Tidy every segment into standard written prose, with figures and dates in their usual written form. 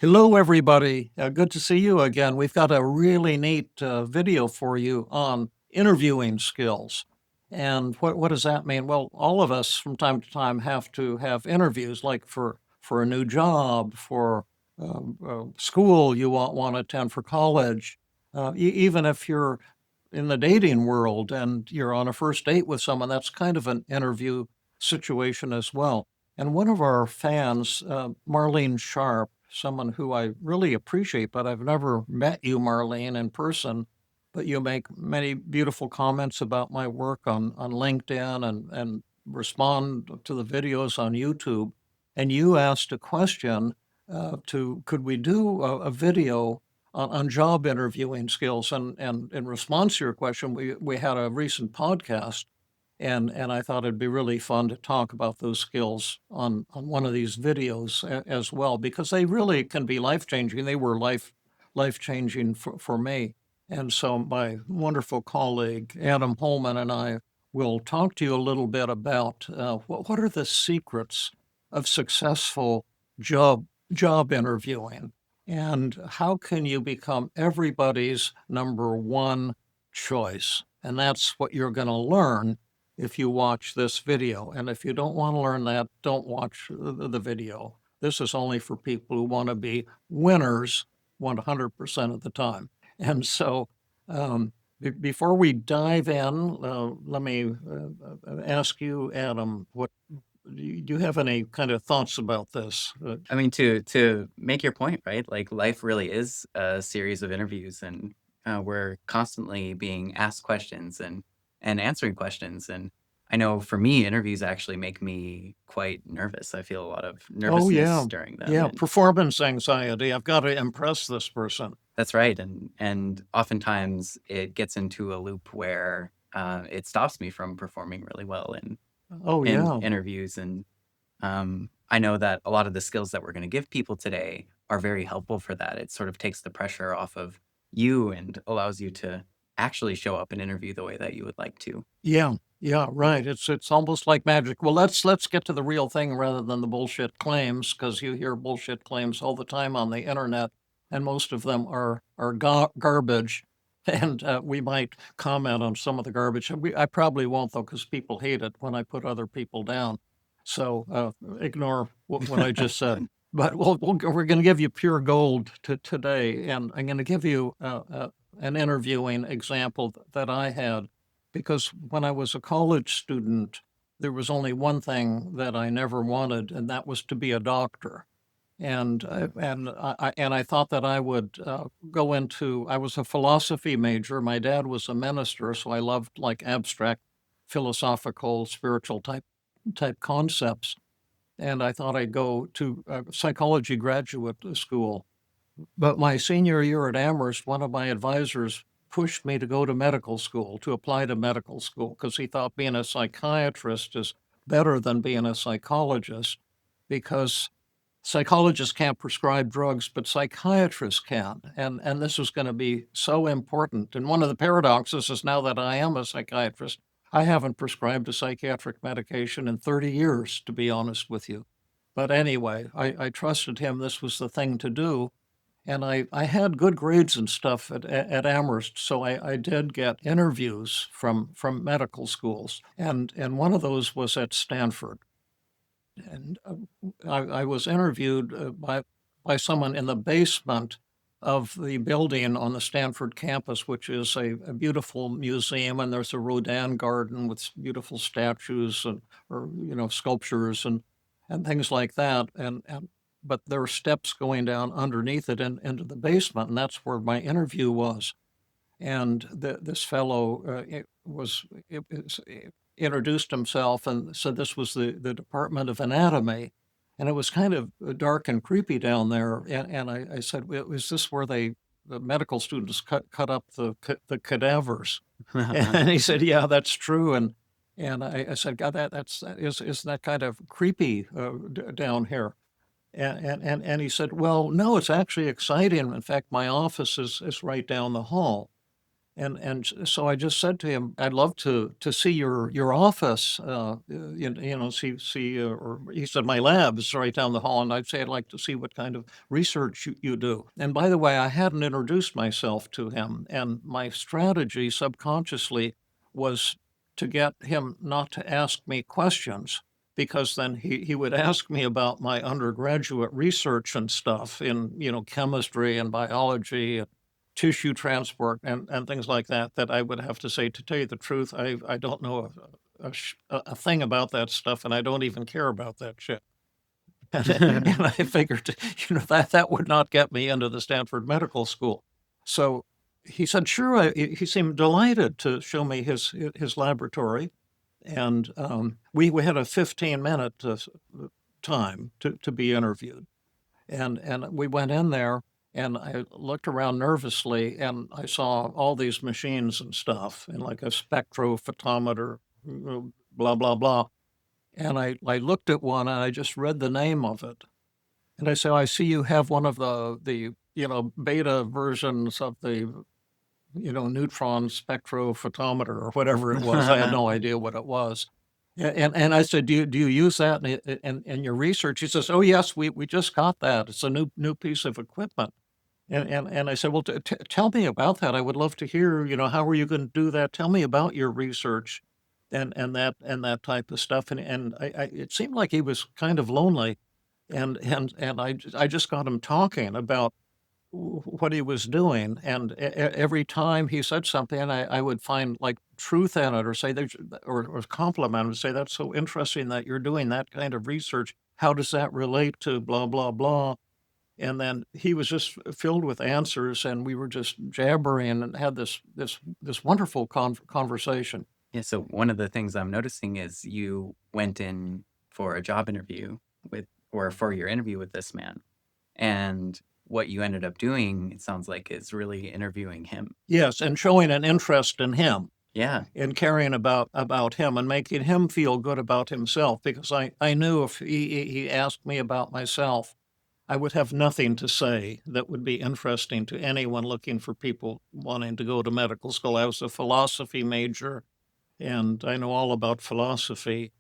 Hello, everybody. Good to see you again. We've got a really neat video for you on interviewing skills. And what does that mean? Well, all of us from time to time have to have interviews, like for a new job, for school you want to attend, for college. Even if you're in the dating world and you're on a first date with someone, that's kind of an interview situation as well. And one of our fans, Marlene Sharp, someone who I really appreciate, but I've never met you, Marlene, in person. But you make many beautiful comments about my work on LinkedIn and respond to the videos on YouTube. And you asked a question to could we do a video on job interviewing skills? And in response to your question, we had a recent podcast and I thought it'd be really fun to talk about those skills on one of these videos as well, because they really can be life changing. They were life changing for me. And so my wonderful colleague Adam Holman and I will talk to you a little bit about what are the secrets of successful job interviewing, and how can you become everybody's number one choice. And that's what you're going to learn if you watch this video. And if you don't want to learn that, don't watch the video. This is only for people who want to be winners 100% of the time. And so, before we dive in, let me ask you, Adam, what do you have any kind of thoughts about this? I mean, to make your point, right? Like life really is a series of interviews, and we're constantly being asked questions and answering questions. And I know for me, interviews actually make me quite nervous. I feel a lot of Oh, nervousness yeah. during them, Yeah. and Performance anxiety. I've got to impress this person. that's right. And oftentimes it gets into a loop where it stops me from performing really well Oh, in yeah. interviews. And I know that a lot of the skills that we're going to give people today are very helpful for that. It sort of takes the pressure off of you and allows you to actually show up and interview the way that you would like to. Yeah, yeah, right. It's almost like magic. Well, let's get to the real thing rather than the bullshit claims, because you hear bullshit claims all the time on the internet, and most of them are garbage. And we might comment on some of the garbage. I probably won't though, because people hate it when I put other people down. So ignore what I just said. But we're going to give you pure gold today, and I'm going to give you an interviewing example that I had, because when I was a college student, there was only one thing that I never wanted, and that was to be a doctor. And I thought that I would go into. I was a philosophy major. My dad was a minister, so I loved like abstract, philosophical, spiritual type concepts. And I thought I'd go to psychology graduate school. But my senior year at Amherst, one of my advisors pushed me to go to medical school, to apply to medical school, because he thought being a psychiatrist is better than being a psychologist, because psychologists can't prescribe drugs, but psychiatrists can. And this was going to be so important. And one of the paradoxes is, now that I am a psychiatrist, I haven't prescribed a psychiatric medication in 30 years, to be honest with you. But anyway, I trusted him. This was the thing to do. And I had good grades and stuff at Amherst, so I did get interviews from medical schools, and one of those was at Stanford. And I was interviewed by someone in the basement of the building on the Stanford campus, which is a beautiful museum, and there's a Rodin garden with beautiful statues and, or sculptures and things like that. And but there are steps going down underneath it and into the basement, and that's where my interview was. And this fellow introduced himself and said this was the Department of Anatomy. And it was kind of dark and creepy down there. And I said, "Well, is this where the medical students cut up the cadavers?" And he said, "Yeah, that's true." And I said, "God, isn't that kind of creepy down here?" And he said, "Well, no, it's actually exciting. In fact, my office is right down the hall." So I just said to him, "I'd love to see your office, or he said, "My lab is right down the hall," and I'd say, "I'd like to see what kind of research you do." And by the way, I hadn't introduced myself to him, and my strategy subconsciously was to get him not to ask me questions, because then he would ask me about my undergraduate research and stuff in, chemistry and biology, tissue transport and things like that, that I would have to say, "To tell you the truth, I don't know a thing about that stuff, and I don't even care about that shit." And I figured, that would not get me into the Stanford Medical School. So he said, "Sure." He seemed delighted to show me his laboratory, and we had a 15-minute time to be interviewed. And we went in there, and I looked around nervously, and I saw all these machines and stuff, and like a spectrophotometer, blah, blah, blah. And I looked at one, and I just read the name of it. And I said, "I see you have one of the beta versions of the, neutron spectrophotometer," or whatever it was. I had no idea what it was. Yeah, and I said, "Do you use that in your research?" He says, "Oh, yes, we just got that. It's a new piece of equipment." And I said, "Well, tell me about that. I would love to hear, how are you gonna do that? Tell me about your research and that type of stuff." And it seemed like he was kind of lonely, and I just got him talking about what he was doing, and every time he said something, I would find like truth in it, or say there's, or compliment him and say, "That's so interesting that you're doing that kind of research. How does that relate to blah blah blah?" And then he was just filled with answers, and we were just jabbering and had this wonderful conversation. Yeah, so one of the things I'm noticing is you went in for a job interview with or for your interview with this man, and what you ended up doing, it sounds like, is really interviewing him. Yes, and showing an interest in him, Yeah. and caring about him, and making him feel good about himself, because I knew if he asked me about myself, I would have nothing to say that would be interesting to anyone looking for people wanting to go to medical school. I was a philosophy major, and I know all about philosophy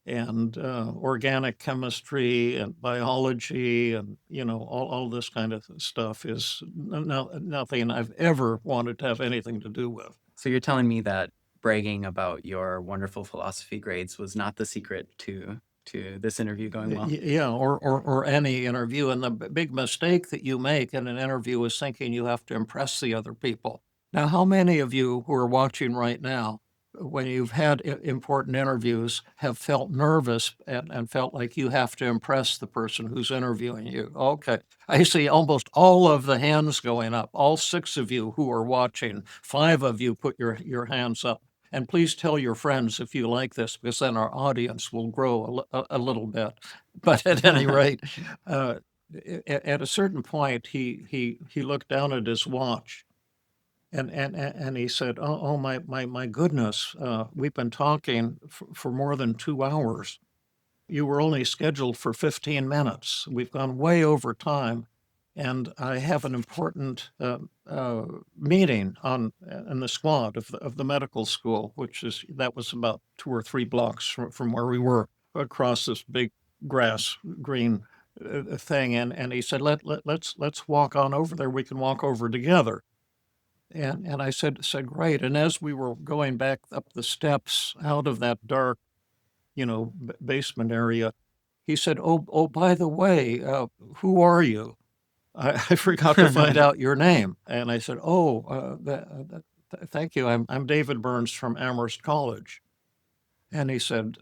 and organic chemistry and biology, and all this kind of stuff is nothing I've ever wanted to have anything to do with. So you're telling me that bragging about your wonderful philosophy grades was not the secret to this interview going well? Yeah, or any interview. And the big mistake that you make in an interview is thinking you have to impress the other people. Now, how many of you who are watching right now, when you've had important interviews, have felt nervous and felt like you have to impress the person who's interviewing you? Okay. I see almost all of the hands going up. All six of you who are watching, five of you put your hands up. And please tell your friends if you like this, because then our audience will grow a little bit. But at any rate, uh, at a certain point, he looked down at his watch, and he said, "Oh, my goodness, we've been talking for more than 2 hours. You were only scheduled for 15 minutes. We've gone way over time, and I have an important meeting in the squad of the medical school, that was about 2 or 3 blocks from where we were, across this big grass green thing." And he said, "Let's walk on over there. We can walk over together." And I said, "Great." And as we were going back up the steps out of that dark, basement area, he said, "Oh, by the way, who are you? I forgot to find out your name." And I said, "Oh, thank you. I'm David Burns from Amherst College." And he said,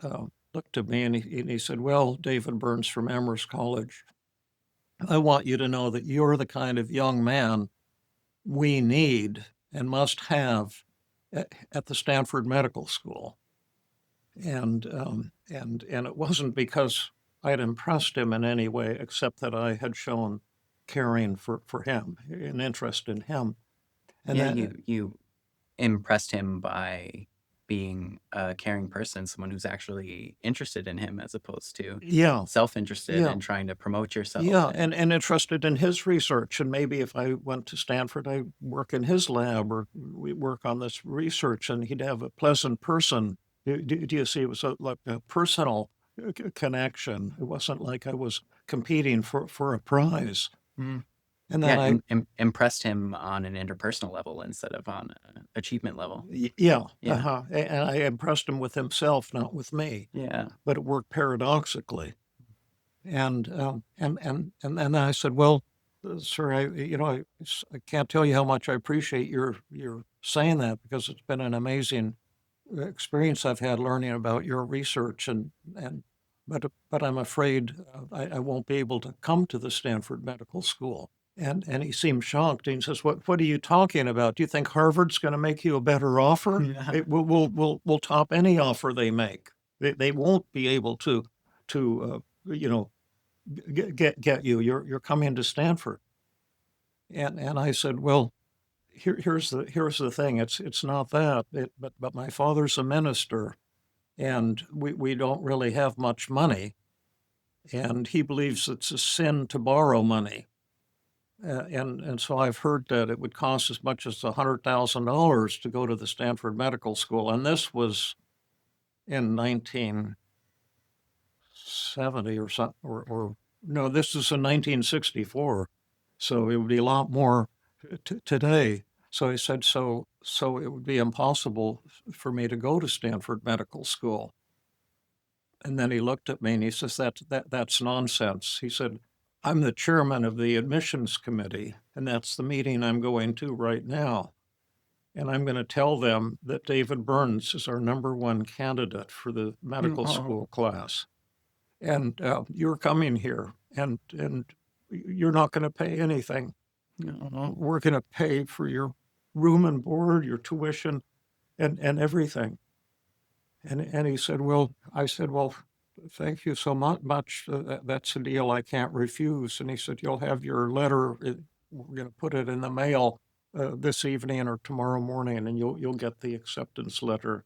looked at me, and he said, "Well, David Burns from Amherst College, I want you to know that you're the kind of young man we need and must have at the Stanford Medical School." And it wasn't because I had impressed him in any way, except that I had shown caring for him, an interest in him. And Yeah, that you impressed him by being a caring person, someone who's actually interested in him as opposed to Yeah, self-interested yeah, and trying to promote yourself yeah, and and interested in his research, and maybe if I went to Stanford, I work in his lab or we work on this research, and he'd have a pleasant person. Do you see? It was like a personal connection. It wasn't like I was competing for a prize. Mm. And then Yeah, I, impressed him on an interpersonal level instead of on a achievement level. yeah, Yeah, and I impressed him with himself, not with me, yeah. but it worked paradoxically. And then I said, "Well, sir, I can't tell you how much I appreciate your saying that because it's been an amazing experience I've had learning about your research and but I'm afraid I won't be able to come to the Stanford Medical School." And he seemed shocked. And he says, "What are you talking about? Do you think Harvard's going to make you a better offer? Yeah. It will top any offer they make. They won't be able to you know get you. You're coming to Stanford." And I said, "Well, here's the thing. It's not that. But my father's a minister, and we don't really have much money, and he believes it's a sin to borrow money. And so I've heard that it would cost as much as $100,000 to go to the Stanford Medical School, and this was in 1970 or something, or no, this is in 1964, so it would be a lot more today." So I said, so it would be impossible for me to go to Stanford Medical School. And then he looked at me and he says, that's nonsense. He said, "I'm the chairman of the admissions committee, and that's the meeting I'm going to right now. And I'm going to tell them that David Burns is our number one candidate for the medical Oh, school class. And you're coming here, and you're not going to pay anything. no. We're going to pay for your room and board, your tuition, and everything." And he said, "Well," I said, "Well, thank you so much. That's a deal I can't refuse." And he said, "You'll have your letter. We're going to put it in the mail this evening or tomorrow morning, and you'll get the acceptance letter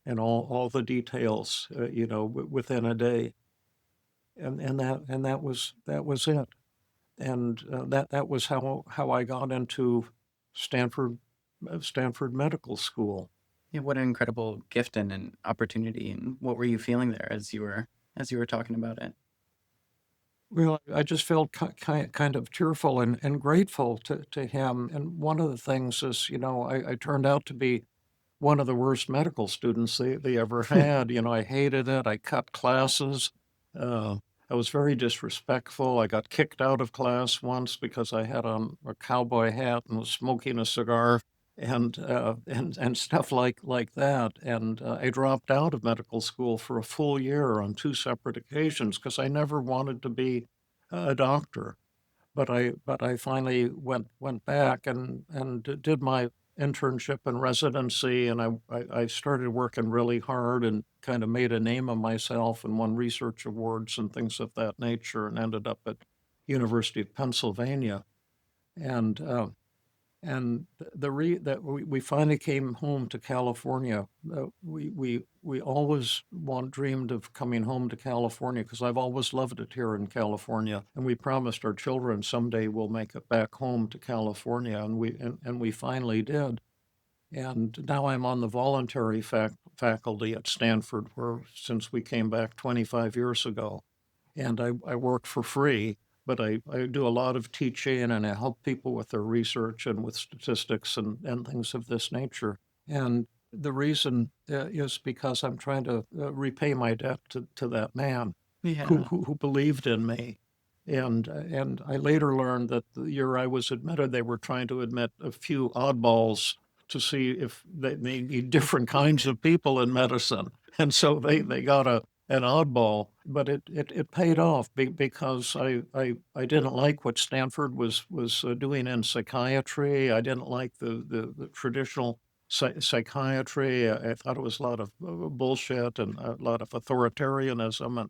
and all the details, within a day." And that was it. And that was how I got into Stanford Stanford Medical School. Yeah, what an incredible gift and an opportunity, and what were you feeling there as you were talking about it? Well, I just felt kind of tearful and grateful to him. And one of the things is, I turned out to be one of the worst medical students they ever had. I hated it. I cut classes. Uh, I was very disrespectful. I got kicked out of class once because I had on a cowboy hat and was smoking a cigar and stuff like that. And I dropped out of medical school for a full year on two separate occasions because I never wanted to be a doctor. But I finally went back and did my internship and residency, and I started working really hard and kind of made a name of myself and won research awards and things of that nature, and ended up at University of Pennsylvania. And the re that we finally came home to California. We always dreamed of coming home to California because I've always loved it here in California, and we promised our children someday we'll make it back home to California, and we finally did. And now I'm on the voluntary faculty at Stanford, where since we came back 25 years ago, and I work for free, but I do a lot of teaching and I help people with their research and with statistics and things of this nature. And the reason is because I'm trying to repay my debt to that man Yeah. who believed in me. And I later learned that the year I was admitted, they were trying to admit a few oddballs to see if they need different kinds of people in medicine. And so they got an oddball, but it paid off because I didn't like what Stanford was doing in psychiatry. I didn't like the traditional psychiatry. I thought it was a lot of bullshit and a lot of authoritarianism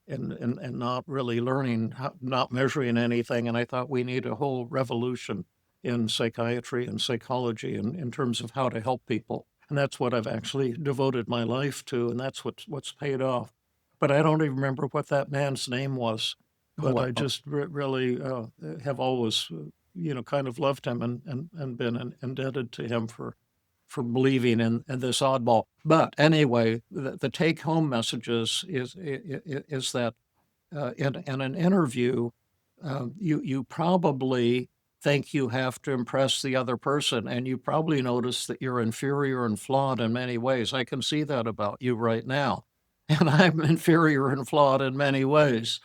and not really learning, not measuring anything. And I thought we need a whole revolution in psychiatry and psychology in terms of how to help people. and that's what I've actually devoted my life to, and that's what's paid off. But I don't even remember what that man's name was, but I Wow. just really have always, kind of loved him and been indebted to him for believing in this oddball. But anyway, the take home messages is that in an interview, you probably think you have to impress the other person, and you probably notice that you're inferior and flawed in many ways. I can see that about you right now, and I'm inferior and flawed in many ways.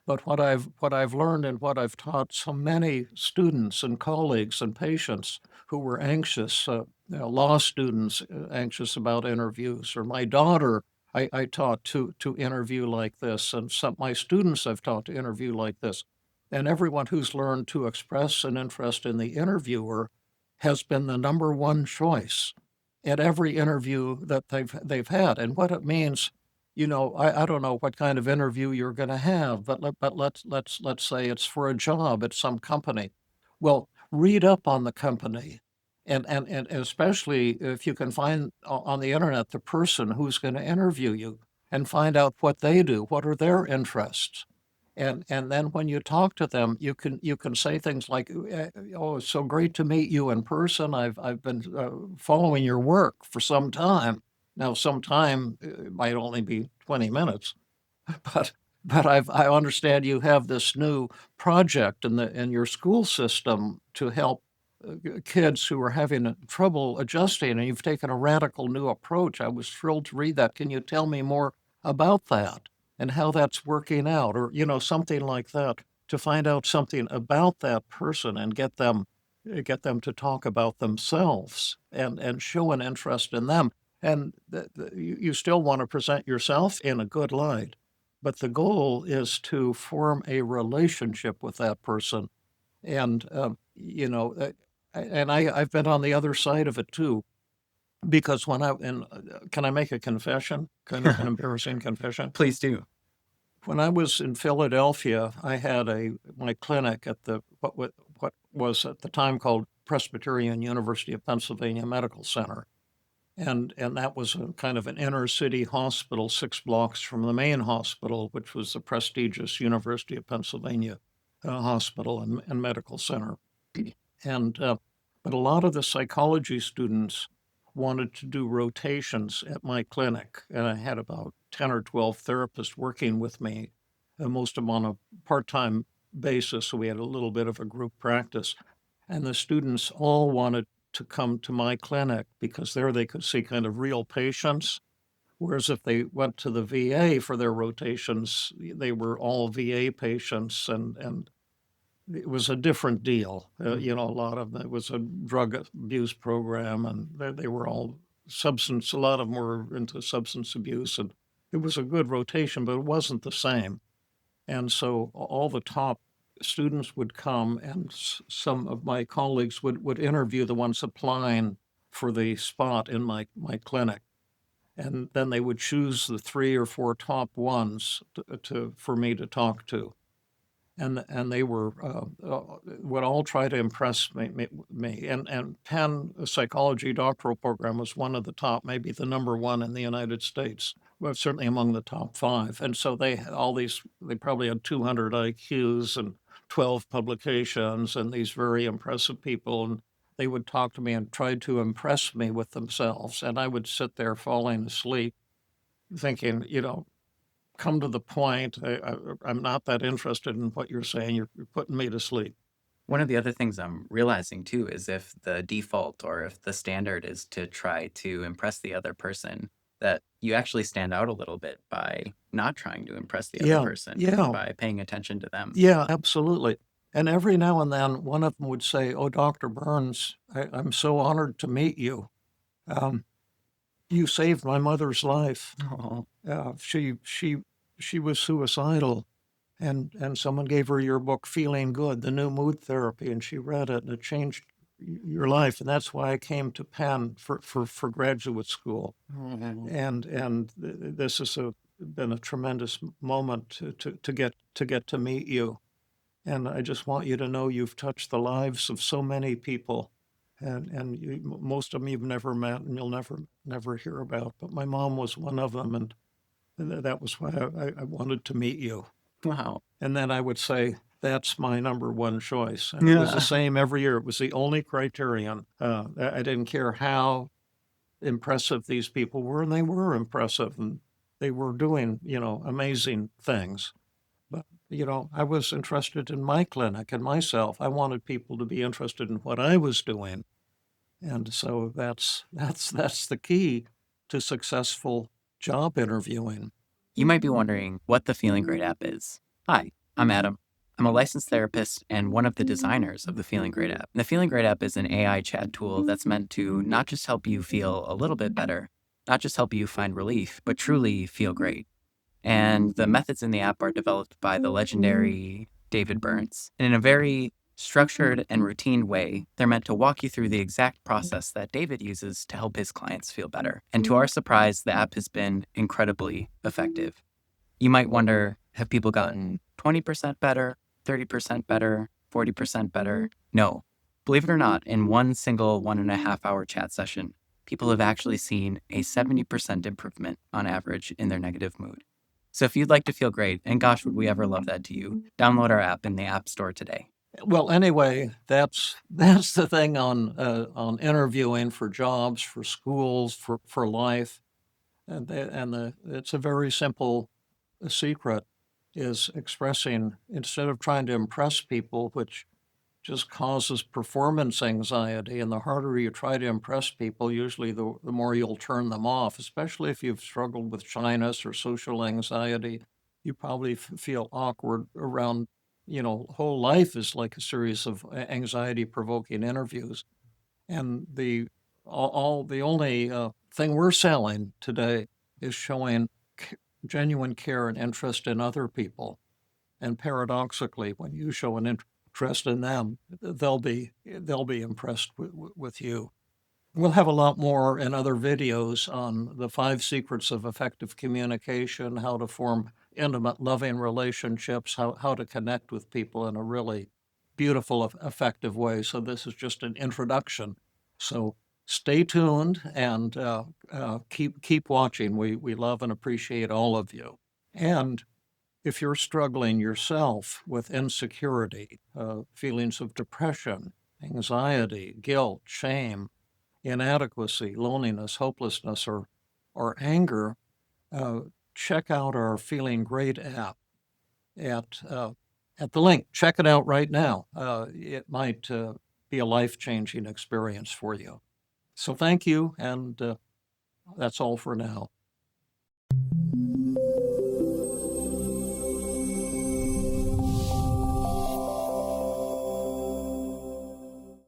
But what I've learned and what I've taught so many students and colleagues and patients who were anxious, law students anxious about interviews, or my daughter, I taught to interview like this, and some my students I've taught to interview like this, and everyone who's learned to express an interest in the interviewer has been the number one choice at every interview that they've had. And what it means, I don't know what kind of interview you're going to have, but let's say it's for a job at some company. Well, read up on the company, and especially if you can find on the internet the person who's going to interview you, and find out what they do, what are their interests. And then when you talk to them, you can say things like, "Oh, it's so great to meet you in person. I've been following your work for some time." Now, some time might only be 20 minutes, but I understand you have this new project in your school system to help kids who are having trouble adjusting, and you've taken a radical new approach. I was thrilled to read that. Can you tell me more about that and how that's working out, or something like that, to find out something about that person and get them to talk about themselves and show an interest in them. And you still want to present yourself in a good light, but the goal is to form a relationship with that person. And, I've been on the other side of it too, because can I make a confession? Kind of an embarrassing confession. Please do. When I was in Philadelphia, I had my clinic at what was at the time called Presbyterian University of Pennsylvania Medical Center. And that was a kind of an inner city hospital 6 blocks from the main hospital, which was the prestigious University of Pennsylvania hospital and medical center. And but a lot of the psychology students wanted to do rotations at my clinic, and I had about 10 or 12 therapists working with me, most of them on a part-time basis, so we had a little bit of a group practice. And the students all wanted to come to my clinic because there they could see kind of real patients. Whereas if they went to the VA for their rotations, they were all VA patients, and it was a different deal. Mm. A lot of it was a drug abuse program, and they were all substance. A lot of them were into substance abuse, and it was a good rotation, but it wasn't the same. And so all the top students would come, and some of my colleagues would interview the ones applying for the spot in my clinic. And then they would choose the 3 or 4 top ones for me to talk to. And they would all try to impress me. And Penn psychology doctoral program was one of the top, maybe the number one in the United States, well, certainly among the top 5. And so they had they probably had 200 IQs and 12 publications and these very impressive people. And they would talk to me and try to impress me with themselves. And I would sit there falling asleep thinking, come to the point. I'm not that interested in what you're saying. You're putting me to sleep. One of the other things I'm realizing too is if the default or if the standard is to try to impress the other person, that you actually stand out a little bit by not trying to impress the other Yeah, person, yeah, by paying attention to them. yeah, absolutely. And every now and then, one of them would say, "Oh, Dr. Burns, I'm so honored to meet you. Um, you saved my mother's life. Oh, She was suicidal, and someone gave her your book, Feeling Good, the new mood therapy, and she read it, and it changed your life. And that's why I came to Penn for graduate school. oh. And this has been a tremendous moment to get to meet you. And I just want you to know you've touched the lives of so many people, and most of them you've never met and you'll never hear about. But my mom was one of them, and that was why I wanted to meet you. Wow. And then I would say, that's my number one choice. And it was the Yeah. same every year. It was the only criterion. I didn't care how impressive these people were, and they were impressive, and they were doing, amazing things. But, I was interested in my clinic and myself. I wanted people to be interested in what I was doing. And so that's the key to successful job interviewing. You might be wondering what the Feeling Great app is. Hi, I'm Adam. I'm a licensed therapist and one of the designers of the Feeling Great app. And the Feeling Great app is an AI chat tool that's meant to not just help you feel a little bit better, not just help you find relief, but truly feel great. And the methods in the app are developed by the legendary David Burns. And in a very structured and routine way, they're meant to walk you through the exact process that David uses to help his clients feel better. And to our surprise, the app has been incredibly effective. You might wonder, have people gotten 20% better, 30% better, 40% better? No. Believe it or not, in one single 1.5 hour chat session, people have actually seen a 70% improvement on average in their negative mood. So if you'd like to feel great, and gosh, would we ever love that to you, download our app in the App Store today. Well, anyway, that's the thing on interviewing for jobs, for schools, for life, and it's a very simple secret is expressing instead of trying to impress people, which just causes performance anxiety. And the harder you try to impress people, usually the more you'll turn them off, especially if you've struggled with shyness or social anxiety. You probably feel awkward around, whole life is like a series of anxiety provoking interviews. And the only thing we're selling today is showing genuine care and interest in other people. And paradoxically, when you show an interest in them, they'll be impressed with you. We'll have a lot more in other videos on the 5 secrets of effective communication, how to form intimate, loving relationships, how to connect with people in a really beautiful, effective way. So this is just an introduction. So stay tuned and keep watching. We love and appreciate all of you. And if you're struggling yourself with insecurity, feelings of depression, anxiety, guilt, shame, inadequacy, loneliness, hopelessness, or anger, uh, check out our Feeling Great app at at the link. Check it out right now. It might be a life-changing experience for you. So thank you, and that's all for now.